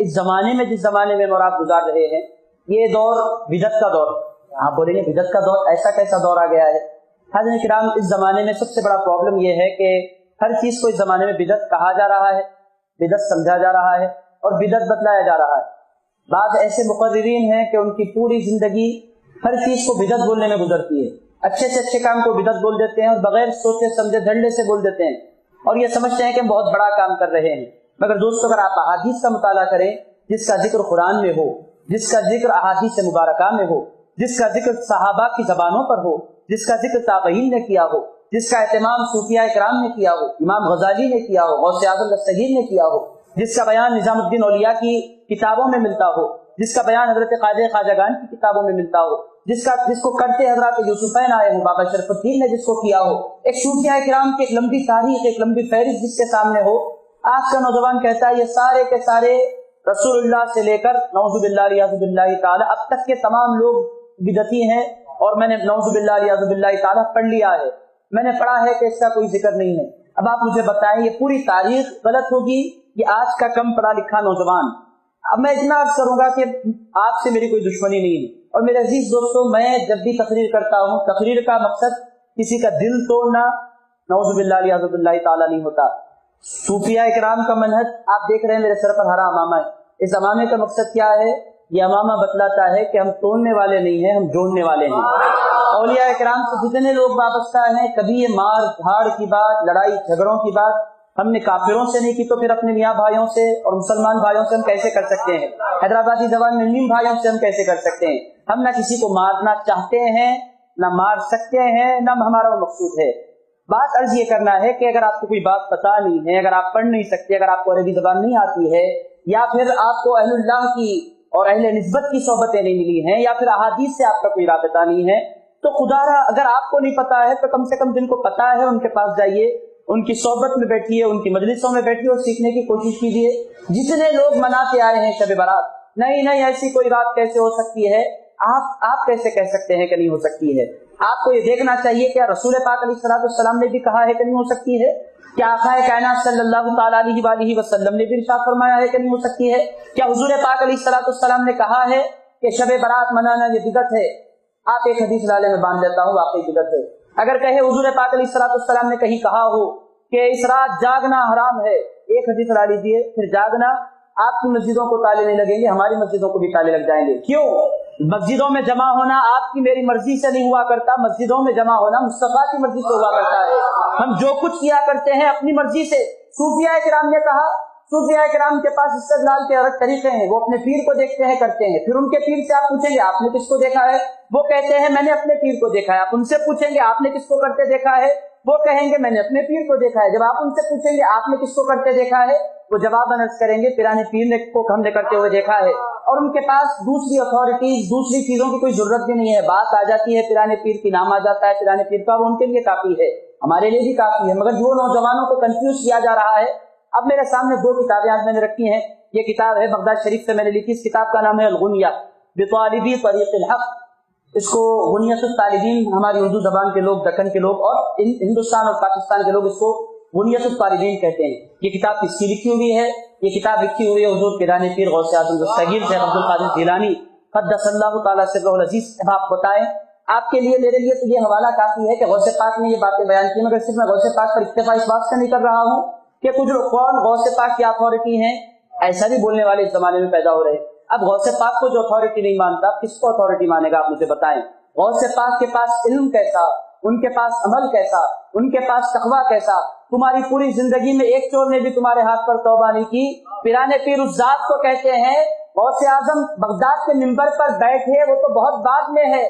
اس زمانے میں جس زمانے میں مراد گزار رہے ہیں یہ دور بدعت کا دور ہے۔ آپ بولیں گے بدعت کا دور، ایسا کیسا دور آ گیا ہے؟ حاضرین کرام، اس زمانے میں سب سے بڑا پرابلم یہ ہے کہ ہر چیز کو اس زمانے میں بدعت کہا جا رہا ہے، بدعت سمجھا جا رہا ہے اور بدعت بتلایا جا رہا ہے۔ بعض ایسے مقررین ہیں کہ ان کی پوری زندگی ہر چیز کو بدعت بولنے میں گزرتی ہے، اچھے سے اچھے کام کو بدعت بول دیتے ہیں اور بغیر سوچے سمجھے دھڑلے سے بول دیتے ہیں اور یہ سمجھتے ہیں کہ ہم بہت بڑا کام کر رہے ہیں۔ مگر دوستو، اگر آپ احادیث کا مطالعہ کریں جس کا ذکر قرآن میں ہو، جس کا ذکر احادیث مبارکہ میں ہو، جس کا ذکر صحابہ کی زبانوں پر ہو، جس کا ذکر تابعین نے کیا ہو، جس کا اہتمام صوفیاء کرام نے کیا ہو، امام غزالی نے کیا ہو، غوث اعظم دستگیر نے کیا ہو، جس کا بیان نظام الدین اولیاء کی کتابوں میں ملتا ہو، جس کا بیان حضرت قادر خواجگان کی کتابوں میں ملتا ہو، جس کو کرتے حضرات یوسفین آئے ہوں، بابا شرف الدین نے جس کو کیا ہو، ایک صوفیاء کرام کی ایک لمبی تاریخ، ایک لمبی فہرست جس کے سامنے ہو، آج کا نوجوان کہتا ہے یہ سارے کے سارے رسول اللہ سے لے کر نعوذ باللہ ریاض باللہ تعالی اب تک کے تمام لوگ بدعتی ہیں، اور میں نے نعوذ باللہ ریاض باللہ تعالی پڑھ لیا ہے، میں نے پڑھا ہے کہ اس کا کوئی ذکر نہیں ہے۔ اب آپ مجھے بتائیں یہ پوری تاریخ غلط ہوگی یہ آج کا کم پڑھا لکھا نوجوان؟ اب میں اتنا عرض کروں گا کہ آپ سے میری کوئی دشمنی نہیں ہے، اور میرے عزیز دوستو، میں جب بھی تقریر کرتا ہوں تقریر کا مقصد کسی کا دل توڑنا نعوذ باللہ ریاض باللہ تعالی نہیں ہوتا۔ صوفیاء کرام کا منہج آپ دیکھ رہے ہیں، میرے سر پر ہرا امامہ ہے، اس امامے کا مقصد کیا ہے؟ یہ امامہ بتلاتا ہے کہ ہم توڑنے والے نہیں ہیں، ہم جوڑنے والے ہیں۔ اولیاء کرام سے جتنے لوگ وابستہ ہیں، کبھی یہ مار دھاڑ کی بات، لڑائی جھگڑوں کی بات ہم نے کافروں سے نہیں کی تو پھر اپنے میاں بھائیوں سے اور مسلمان بھائیوں سے ہم کیسے کر سکتے ہیں؟ حیدرآبادی زبان میں نیم بھائیوں سے ہم کیسے کر سکتے ہیں؟ ہم نہ کسی کو مارنا چاہتے ہیں، نہ مار سکتے ہیں، نہ ہمارا وہ مقصود ہے۔ بات عرض یہ کرنا ہے کہ اگر آپ کو کوئی بات پتہ نہیں ہے، اگر آپ پڑھ نہیں سکتے، اگر آپ کو عربی زبان نہیں آتی ہے، یا پھر آپ کو اہل اللہ کی اور اہل نسبت کی صحبتیں نہیں ملی ہیں، یا پھر احادیث سے آپ کا کوئی رابطہ نہیں ہے، تو خدا را اگر آپ کو نہیں پتا ہے تو کم سے کم جن کو پتا ہے ان کے پاس جائیے، ان کی صحبت میں بیٹھیے، ان کی مجلسوں میں بیٹھیے اور سیکھنے کی کوشش کیجیے۔ جتنے لوگ مناتے آئے ہیں شب برات، نہیں ایسی کوئی بات کیسے ہو سکتی ہے، آپ کیسے کہہ سکتے ہیں کہ نہیں ہو سکتی ہے؟ آپ کو یہ دیکھنا چاہیے کہ رسول پاک علیہ الصلوۃ والسلام نے بھی کہا ہے کہ نہیں ہو سکتی ہے؟ کیا آقا کائنات صلی اللہ تعالیٰ علیہ وآلہ وسلم نے بھی ارشاد فرمایا ہے کہ نہیں ہو سکتی ہے؟ کیا حضور پاک علیہ الصلوۃ والسلام نے کہا ہے کہ شب برات منانا یہ بدعت ہے؟ آپ ایک حدیث لالے میں باندھ لیتا ہوں، واقعی بدعت ہے۔ اگر کہے حضور پاک علیہ الصلوۃ والسلام نے کہیں کہا ہو کہ اس رات جاگنا حرام ہے، ایک حدیث لا لیجیے، پھر جاگنا، آپ کی مسجدوں کو تالے نہیں لگیں گے، ہماری مسجدوں کو بھی تالے لگ جائیں گے۔ کیوں؟ مسجدوں میں جمع ہونا آپ کی میری مرضی سے نہیں ہوا کرتا، مسجدوں میں جمع ہونا مصطفیٰ کی مرضی سے ہوا کرتا ہے۔ ہم جو کچھ کیا کرتے ہیں اپنی مرضی سے۔ صوفیاء کرام نے کہا، صوفیاء کرام کے پاس استدلال کے الگ طریقے ہیں، وہ اپنے پیر کو دیکھتے ہیں، کرتے ہیں، پھر ان کے پیر سے آپ پوچھیں گے آپ نے کس کو دیکھا ہے، وہ کہتے ہیں میں نے اپنے پیر کو دیکھا ہے۔ آپ ان سے پوچھیں گے آپ نے کس کو کرتے دیکھا ہے، وہ کہیں گے میں نے اپنے پیر کو دیکھا ہے۔ جب آپ ان سے پوچھیں گے آپ نے کس کو کرتے دیکھا ہے، وہ جواب عرض کریں گے پیرانے پیر کو ہم نے کرتے ہوئے دیکھا ہے۔ اور ان کے پاس دوسری اتھارٹیز، دوسری چیزوں کی کوئی ضرورت بھی نہیں ہے، بات آ جاتی ہے پیرانے پیر کی، نام آ جاتا ہے پیرانے پیر کا، وہ ان کے لیے کافی ہے، ہمارے لیے بھی کافی ہے۔ مگر جو نوجوانوں کو کنفیوز کیا جا رہا ہے، اب میرے سامنے دو کتابیں آج میں نے رکھی ہیں، یہ کتاب ہے بغداد شریف سے میں نے لکھی، اس کتاب کا نام ہے الغنیہ بطالبی طریق الحق۔ اس کو غنیۃ الطالبین ہماری اردو زبان کے لوگ، دکن کے لوگ اور ہندوستان اور پاکستان کے لوگ اس کو غنیۃ الطالبین کہتے ہیں۔ یہ کتاب کس کی لکھی ہوئی ہے؟ یہ کتاب لکھی ہوئی ہے حضور پیرانے پیر غوث اعظم دستگیر شیخ عبد القادر جیلانی قدس اللہ تعالیٰ سرہ العزیز۔ اب آپ بتائیں، آپ کے لیے میرے لیے تو یہ حوالہ کافی ہے کہ غوث پاک نے یہ باتیں بیان کی، مگر صرف میں غوث پاک پر اکتفا اس بات سے نہیں کر رہا ہوں کہ کچھ کون غوث پاک کی اتھارٹی ہیں، ایسا بھی بولنے والے اس زمانے میں پیدا ہو رہے ہیں۔ اب غوث پاک کو جو اتھارٹی نہیں مانتا، کس کو اتھارٹی مانے گا؟ آپ مجھے بتائیں۔ غوث پاک کے پاس علم کیسا، ان کے پاس عمل کیسا، ان کے پاس تقویٰ کیسا؟ تمہاری پوری زندگی میں ایک چور نے بھی تمہارے ہاتھ پر توبہ نہیں کی۔ پیرانے پیر اس ذات کو کہتے ہیں، غوث اعظم بغداد کے منبر پر بیٹھے وہ تو بہت بعد میں ہے،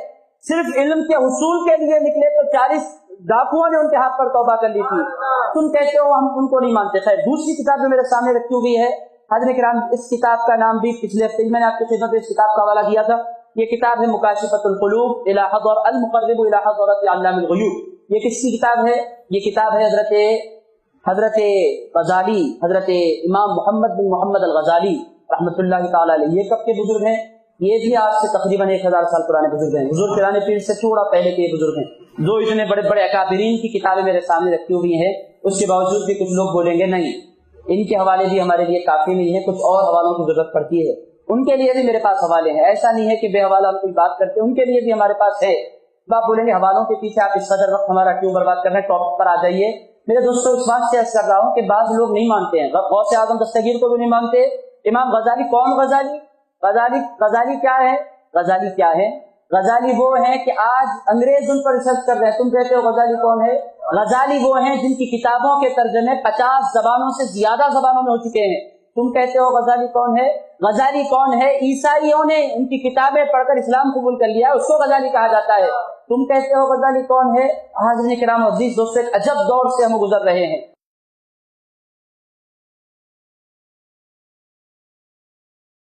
صرف علم کے حصول کے لیے نکلے تو 40 ڈاکوؤں نے ان کے ہاتھ پر توبہ کر لی تھی، تم کہتے ہو ہم ان کو نہیں مانتے۔ خیر، دوسری کتاب جو میرے سامنے رکھی ہوئی ہے، حضرت کرام اس کتاب کا نام بھی پچھلے ہفتے میں نے آپ کی خدمت میں اس کتاب کا حوالہ دیا تھا، یہ کتاب ہے مکاشفۃ القلوب الی حضر المقرب الی حضرۃ علام الغیوب۔ یہ کس کی کتاب ہے؟ یہ کتاب ہے حضرت غزالی، حضرت امام محمد بن محمد الغزالی رحمۃ اللہ تعالی علیہ۔ یہ کب کے بزرگ ہیں؟ یہ بھی آج سے تقریباً 1000 سال پرانے بزرگ ہیں، حضور پیرانے پیر سے تھوڑا پہلے کے بزرگ ہیں، جو اتنے بڑے بڑے اکابرین کی کتابیں میرے سامنے رکھی ہوئی ہیں، اس کے باوجود بھی کچھ لوگ بولیں گے نہیں ان کے حوالے بھی ہمارے لیے کافی نہیں ہے، کچھ اور حوالوں کی ضرورت پڑتی ہے، ان کے لیے بھی میرے پاس حوالے ہیں، ایسا نہیں ہے کہ بے حوالہ ہم کوئی بات کرتے، ان کے لیے بھی ہمارے پاس ہے۔ آپ بولیں گے حوالوں کے پیچھے آپ اس قدر وقت ہمارا کیوں برباد کر رہے ہیں، ٹاپک پر آ جائیے۔ میرے دوستوں اس بات سے عرض کر رہا ہوں کہ بعض لوگ نہیں مانتے ہیں، غوث اعظم دستگیر کو بھی نہیں مانتے، امام غزالی کون غزالی کیا ہے؟ غزالی کیا ہے؟ غزالی وہ ہیں کہ آج انگریز ان پر ریسرچ کر رہے ہیں، تم کہتے ہو غزالی کون ہے؟ غزالی وہ ہیں جن کی کتابوں کے ترجمے 50 زبانوں سے زیادہ زبانوں میں ہو چکے ہیں، تم کہتے ہو غزالی کون ہے؟ غزالی کون ہے؟ عیسائیوں نے ان کی کتابیں پڑھ کر اسلام قبول کر لیا، اس کو غزالی کہا جاتا ہے، تم کہتے ہو غزالی کون ہے؟ حاضرین کرام عزیز دوستو، ایک عجب دور سے ہم گزر رہے ہیں۔